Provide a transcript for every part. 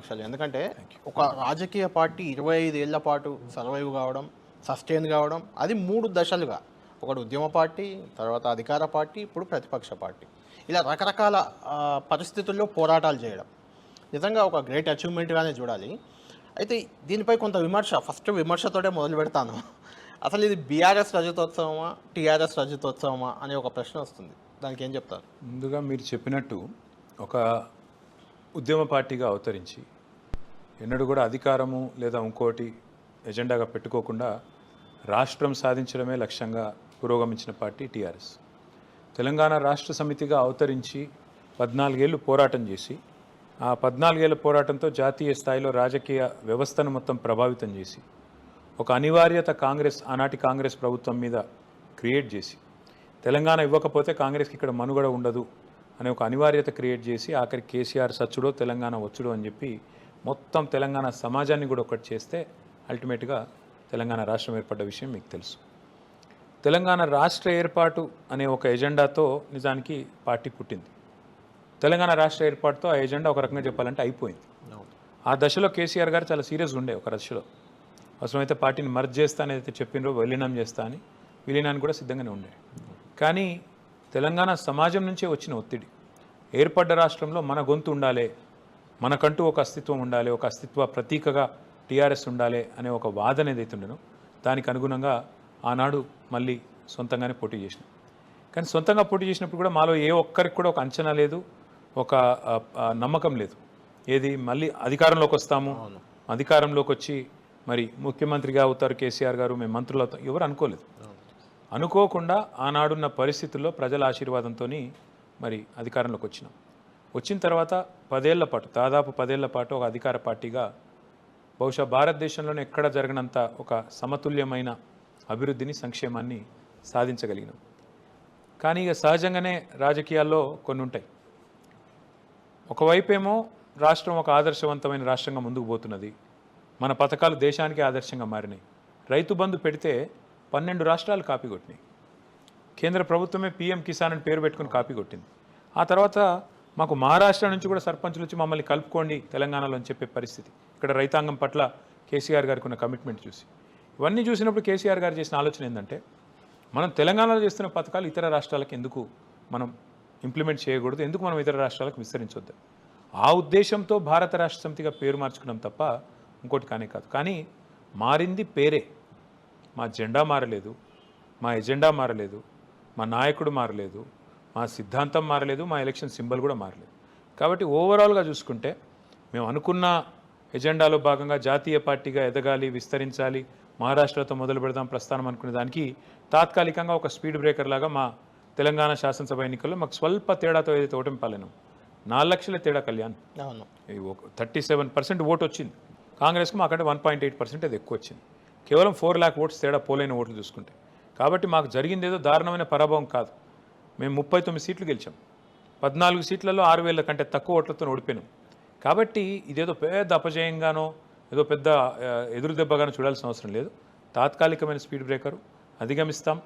అసలు ఎందుకంటే ఒక రాజకీయ పార్టీ 25 ఏళ్ల పాటు సర్వైవ్ కావడం, సస్టైన్ కావడం, అది 3 దశలుగా. ఒకటి ఉద్యమ పార్టీ, తర్వాత అధికార పార్టీ, ఇప్పుడు ప్రతిపక్ష పార్టీ. ఇలా రకరకాల పరిస్థితుల్లో పోరాటాలు చేయడం. నిజంగా ఒక గ్రేట్ అచీవ్‌మెంట్‌గానే చూడాలి. అయితే దీనిపై కొంత విమర్శ, ఫస్ట్ విమర్శతోటే మొదలుపెడతాను. అసలు ఇది బీఆర్ఎస్ రజతోత్సవమా? టీఆర్ఎస్ రజతోత్సవమా? అనే ఒక ప్రశ్న వస్తుంది. దానికేం చెప్తారు? ముందుగా మీరు చెప్పినట్టు ఒక ఉద్యమ పార్టీగా అవతరించి ఎన్నడూ కూడా అధికారము లేదా ఇంకోటి ఎజెండాగా పెట్టుకోకుండా రాష్ట్రం సాధించడమే లక్ష్యంగా పురోగమించిన పార్టీ టీఆర్ఎస్. తెలంగాణ రాష్ట్ర సమితిగా అవతరించి 14 ఏళ్ళు పోరాటం చేసి ఆ 14 ఏళ్ల పోరాటంతో జాతీయ స్థాయిలో రాజకీయ వ్యవస్థను మొత్తం ప్రభావితం చేసి ఒక అనివార్యత ఆనాటి కాంగ్రెస్ ప్రభుత్వం మీద క్రియేట్ చేసి తెలంగాణ ఇవ్వకపోతే కాంగ్రెస్కి ఇక్కడ మనుగడ ఉండదు అనే ఒక అనివార్యత క్రియేట్ చేసి ఆఖరి కేసీఆర్ సచ్చుడో తెలంగాణ వచ్చుడో అని చెప్పి మొత్తం తెలంగాణ సమాజాన్ని కూడా ఒకటి చేస్తే అల్టిమేట్గా తెలంగాణ రాష్ట్రం ఏర్పడ్డ విషయం మీకు తెలుసు. తెలంగాణ రాష్ట్ర ఏర్పాటు అనే ఒక ఎజెండాతో నిజానికి పార్టీ పుట్టింది. తెలంగాణ రాష్ట్ర ఏర్పాటుతో ఆ ఎజెండా ఒక రకంగా చెప్పాలంటే అయిపోయింది. ఆ దశలో కేసీఆర్ గారు చాలా సీరియస్ ఉండే ఒక దశలో అవసరమైతే పార్టీని మర్జ్ చేస్తా అని అయితే చెప్పినరో విలీనం చేస్తా అని విలీనాన్ని కూడా సిద్ధంగానే ఉండే. కానీ తెలంగాణ సమాజం నుంచే వచ్చిన ఒత్తిడి, ఏర్పడ్డ రాష్ట్రంలో మన గొంతు ఉండాలి, మనకంటూ ఒక అస్తిత్వం ఉండాలి, ఒక అస్తిత్వ ప్రతీకగా టీఆర్ఎస్ ఉండాలి అనే ఒక వాదన ఏదైతే ఉండనో దానికి అనుగుణంగా ఆనాడు మళ్ళీ సొంతంగానే పోటీ చేసినాం. కానీ సొంతంగా పోటీ చేసినప్పుడు కూడా మాలో ఏ ఒక్కరికి కూడా ఒక అంచనా లేదు, ఒక నమ్మకం లేదు. ఏది మళ్ళీ అధికారంలోకి వస్తాము, అధికారంలోకి వచ్చి మరి ముఖ్యమంత్రిగా అవుతారు కేసీఆర్ గారు, మేము మంత్రులు అవుతాం, ఎవరు అనుకోలేదు. అనుకోకుండా ఆనాడున్న పరిస్థితుల్లో ప్రజల ఆశీర్వాదంతో మరి అధికారంలోకి వచ్చినాం. వచ్చిన తర్వాత 10 ఏళ్ల పాటు, దాదాపు 10 ఏళ్ల పాటు ఒక అధికార పార్టీగా బహుశా భారతదేశంలోనే ఎక్కడ జరగనంత ఒక సమతుల్యమైన అభివృద్ధిని, సంక్షేమాన్ని సాధించగలిగినాం. కానీ ఇక సహజంగానే రాజకీయాల్లో కొన్ని ఉంటాయి. ఒకవైపేమో రాష్ట్రం ఒక ఆదర్శవంతమైన రాష్ట్రంగా ముందుకు పోతున్నది, మన పథకాలు దేశానికి ఆదర్శంగా మారినాయి. రైతు బంధు పెడితే 12 రాష్ట్రాలు కాపీ కొట్టినాయి. కేంద్ర ప్రభుత్వమే పీఎం కిసాన్ అని పేరు పెట్టుకుని కాపీ కొట్టింది. ఆ తర్వాత మాకు మహారాష్ట్ర నుంచి కూడా సర్పంచులు వచ్చి మమ్మల్ని కలుపుకోండి తెలంగాణలో అని చెప్పే పరిస్థితి. ఇక్కడ రైతాంగం పట్ల కేసీఆర్ గారికి ఉన్న కమిట్మెంట్ చూసి, ఇవన్నీ చూసినప్పుడు కేసీఆర్ గారు చేసిన ఆలోచన ఏంటంటే, మనం తెలంగాణలో చేస్తున్న పథకాలు ఇతర రాష్ట్రాలకు ఎందుకు మనం ఇంప్లిమెంట్ చేయకూడదు, ఎందుకు మనం ఇతర రాష్ట్రాలకు విస్తరించొద్దు. ఆ ఉద్దేశంతో భారత రాష్ట్ర సమితిగా పేరు మార్చుకున్నాం తప్ప ఇంకోటి కానే కాదు. కానీ మారింది పేరే, మా జెండా మారలేదు, మా ఎజెండా మారలేదు, మా నాయకుడు మారలేదు, మా సిద్ధాంతం మారలేదు, మా ఎలక్షన్ సింబల్ కూడా మారలేదు. కాబట్టి ఓవరాల్గా చూసుకుంటే మేము అనుకున్న ఎజెండాలో భాగంగా జాతీయ పార్టీగా ఎదగాలి, విస్తరించాలి, మహారాష్ట్రతో మొదలు పెడదాం ప్రస్థానం అనుకునే దానికి తాత్కాలికంగా ఒక స్పీడ్ బ్రేకర్ లాగా మా తెలంగాణ శాసనసభ ఎన్నికల్లో మాకు స్వల్ప తేడాతో ఏదైతే ఓటమి పాలెనో 4 లక్షల తేడా కళ్యాణ్, 37% ఓటు వచ్చింది. కాంగ్రెస్కు మాకంటే 1.8% అది ఎక్కువ వచ్చింది. కేవలం 4 లాక్ ఓట్స్ తేడా, పోలైన ఓట్లు చూసుకుంటే. కాబట్టి మాకు జరిగింది ఏదో దారుణమైన పరాభవం కాదు. మేము 39 సీట్లు గెలిచాం, 14 సీట్లలో 6,000 కంటే తక్కువ ఓట్లతో ఓడిపోయినాం. కాబట్టి ఇదేదో పెద్ద అపజయంగానో ఏదో పెద్ద ఎదురు దెబ్బగానో చూడాల్సిన అవసరం లేదు. తాత్కాలికమైన స్పీడ్ బ్రేకరు, అధిగమిస్తాం,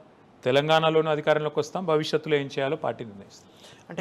తెలంగాణలోనూ అధికారంలోకి వస్తాం, భవిష్యత్తులో ఏం చేయాలో పార్టీ నిర్ణయిస్తాం. అంటే